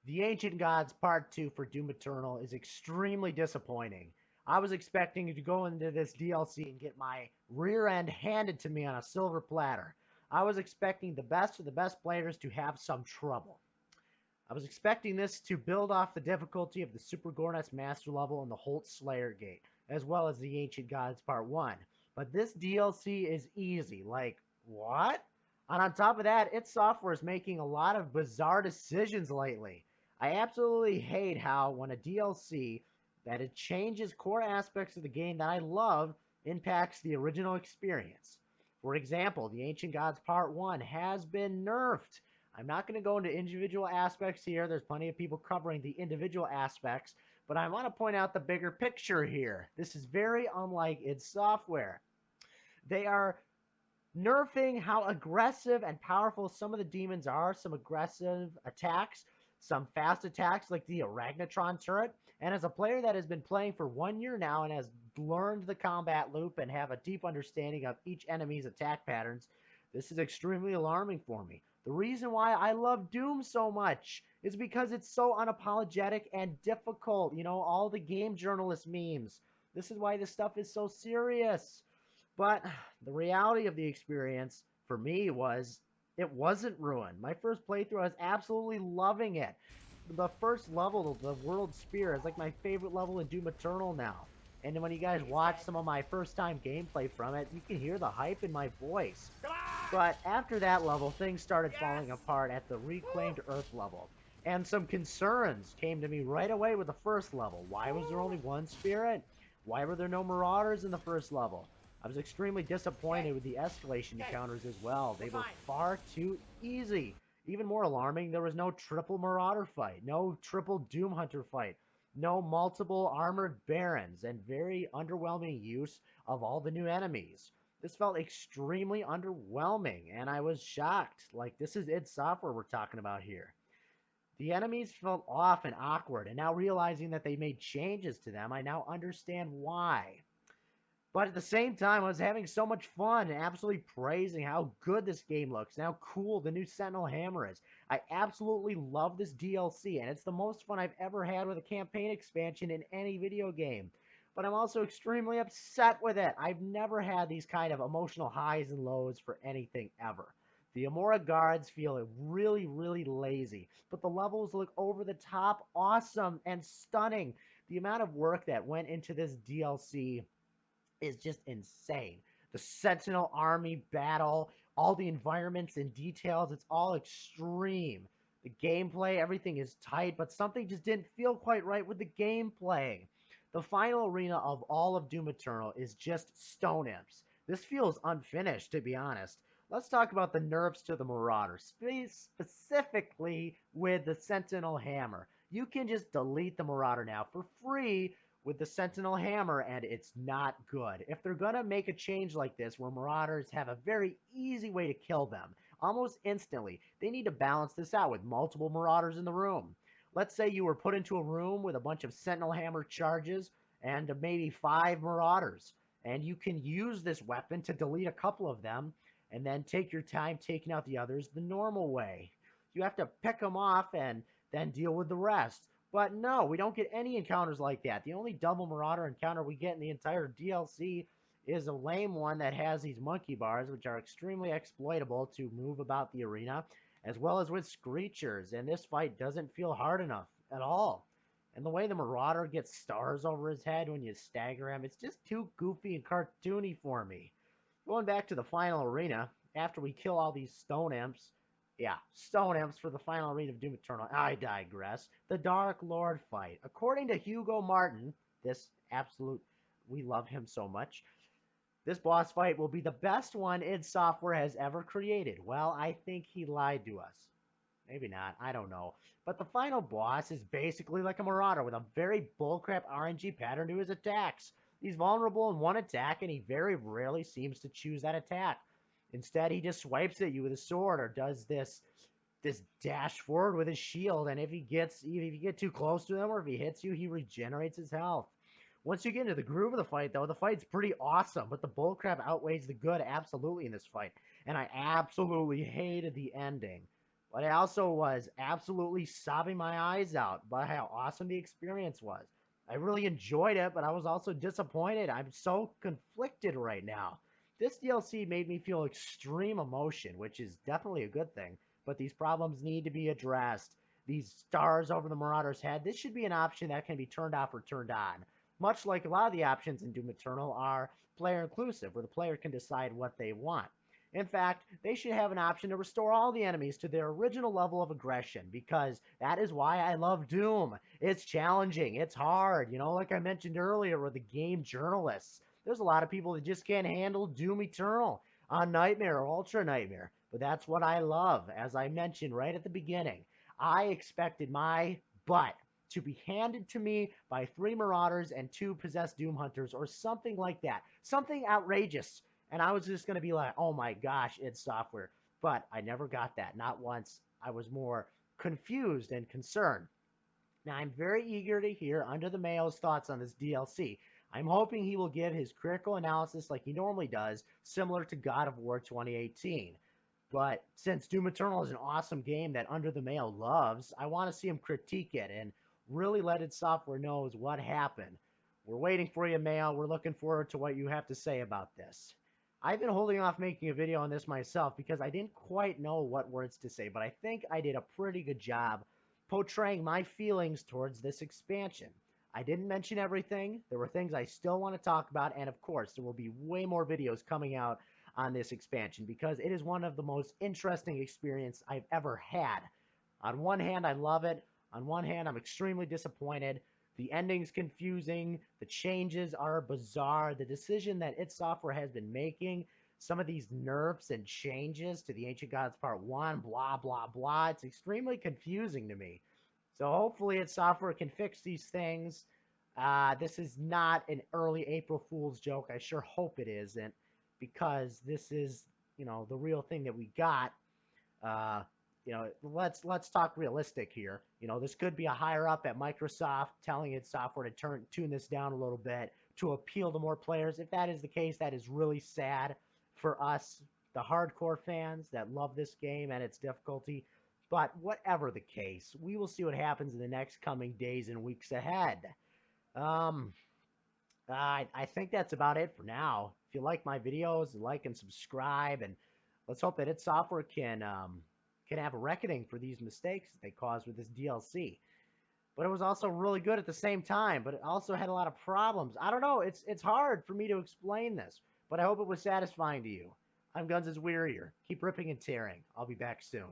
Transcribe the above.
The Ancient Gods Part 2 for Doom Eternal is extremely disappointing. I was expecting to go into this DLC and get my rear end handed to me on a silver platter. I was expecting the best of the best players to have some trouble. I was expecting this to build off the difficulty of the Super Gorness Master level and the Holt Slayer Gate, as well as the Ancient Gods Part 1. But this DLC is easy. Like, what? And on top of that, its software is making a lot of bizarre decisions lately. I absolutely hate how when a DLC that it changes core aspects of the game that I love impacts the original experience. For example, the Ancient Gods Part 1 has been nerfed. I'm not going to go into individual aspects here. There's plenty of people covering the individual aspects, but I want to point out the bigger picture here. This is very unlike id Software. They are nerfing how aggressive and powerful some of the demons are, some aggressive attacks, some fast attacks like the Arachnotron turret. And as a player that has been playing for 1 year now and has learned the combat loop and have a deep understanding of each enemy's attack patterns, this is extremely alarming for me. The reason why I love Doom so much is because it's so unapologetic and difficult. You know, all the game journalist memes. This is why this stuff is so serious. But the reality of the experience for me was it wasn't ruined. My first playthrough, I was absolutely loving it. The first level, the World Spear, is like my favorite level in Doom Eternal now. And when you guys watch some of my first time gameplay from it, you can hear the hype in my voice. But after that level, things started falling apart at the Reclaimed Earth level. And some concerns came to me right away with the first level. Why was there only one spirit? Why were there no marauders in the first level? I was extremely disappointed with the escalation encounters as well. They were far too easy. Even more alarming, there was no triple marauder fight, no triple doom hunter fight, no multiple armored barons, and very underwhelming use of all the new enemies. This felt extremely underwhelming, and I was shocked. Like, this is id Software we're talking about here. The enemies felt off and awkward, and now realizing that they made changes to them, I now understand why. But at the same time, I was having so much fun and absolutely praising how good this game looks and how cool the new Sentinel Hammer is. I absolutely love this DLC, and it's the most fun I've ever had with a campaign expansion in any video game. But I'm also extremely upset with it. I've never had these kind of emotional highs and lows for anything ever. The Amora guards feel really, really lazy, but the levels look over the top awesome and stunning. The amount of work that went into this DLC is just insane. The Sentinel Army battle, all the environments and details, it's all extreme. The gameplay, everything is tight, but something just didn't feel quite right with the gameplay. The final arena of all of Doom Eternal is just stone imps. This feels unfinished, to be honest. Let's talk about the nerfs to the Marauder, specifically with the Sentinel Hammer. You can just delete the Marauder now for free with the Sentinel Hammer, and it's not good. If they're going to make a change like this, where Marauders have a very easy way to kill them, almost instantly, they need to balance this out with multiple Marauders in the room. Let's say you were put into a room with a bunch of Sentinel Hammer charges and maybe 5 Marauders, and you can use this weapon to delete a couple of them, and then take your time taking out the others the normal way. You have to pick them off and then deal with the rest. But no, we don't get any encounters like that. The only double Marauder encounter we get in the entire DLC is a lame one that has these monkey bars, which are extremely exploitable to move about the arena, as well as with Screechers. And this fight doesn't feel hard enough at all. And the way the Marauder gets stars over his head when you stagger him, it's just too goofy and cartoony for me. Going back to the final arena, after we kill all these stone imps, yeah, stone imps for the final arena of Doom Eternal. I digress. The Dark Lord fight. According to Hugo Martin, this absolute, we love him so much. This boss fight will be the best one id Software has ever created. Well, I think he lied to us. Maybe not. I don't know. But the final boss is basically like a Marauder with a very bullcrap RNG pattern to his attacks. He's vulnerable in one attack, and he very rarely seems to choose that attack. Instead, he just swipes at you with a sword or does this dash forward with his shield, and if you get too close to him or if he hits you, he regenerates his health. Once you get into the groove of the fight, though, the fight's pretty awesome, but the bullcrap outweighs the good absolutely in this fight, and I absolutely hated the ending. But I also was absolutely sobbing my eyes out by how awesome the experience was. I really enjoyed it, but I was also disappointed. I'm so conflicted right now. This DLC made me feel extreme emotion, which is definitely a good thing, but these problems need to be addressed. These stars over the Marauder's head, this should be an option that can be turned off or turned on. Much like a lot of the options in Doom Eternal are player inclusive, where the player can decide what they want. In fact, they should have an option to restore all the enemies to their original level of aggression, because that is why I love Doom. It's challenging, it's hard, like I mentioned earlier with the game journalists. There's a lot of people that just can't handle Doom Eternal on Nightmare or Ultra Nightmare, but that's what I love. As I mentioned right at the beginning, I expected my butt to be handed to me by 3 Marauders and 2 possessed Doom Hunters or something like that. Something outrageous. And I was just going to be like, oh my gosh, id Software. But I never got that. Not once. I was more confused and concerned. Now, I'm very eager to hear Under the Mayo's thoughts on this DLC. I'm hoping he will give his critical analysis like he normally does, similar to God of War 2018. But since Doom Eternal is an awesome game that Under the Mayo loves, I want to see him critique it and really let id Software knows what happened. We're waiting for you, Mayo. We're looking forward to what you have to say about this. I've been holding off making a video on this myself because I didn't quite know what words to say, but I think I did a pretty good job portraying my feelings towards this expansion. I didn't mention everything. There were things I still want to talk about, and of course, there will be way more videos coming out on this expansion because it is one of the most interesting experiences I've ever had. On one hand, I love it. On one hand, I'm extremely disappointed. The ending's confusing. The changes are bizarre. The decision that id Software has been making, some of these nerfs and changes to the Ancient Gods Part 1, blah, blah, blah, it's extremely confusing to me. So hopefully id Software can fix these things. This is not an early April Fool's joke. I sure hope it isn't, because this is, the real thing that we got. Uh, let's talk realistic here. This could be a higher up at Microsoft telling id Software to tune this down a little bit to appeal to more players. If that is the case, that is really sad for us, the hardcore fans that love this game and its difficulty. But whatever the case, we will see what happens in the next coming days and weeks ahead. Um, I think that's about it for now. If you like my videos, like and subscribe, and let's hope that id Software can have a reckoning for these mistakes that they caused with this DLC. But it was also really good at the same time, but it also had a lot of problems. I don't know. It's hard for me to explain this, but I hope it was satisfying to you. I'm Gunz Is Wearier. Keep ripping and tearing. I'll be back soon.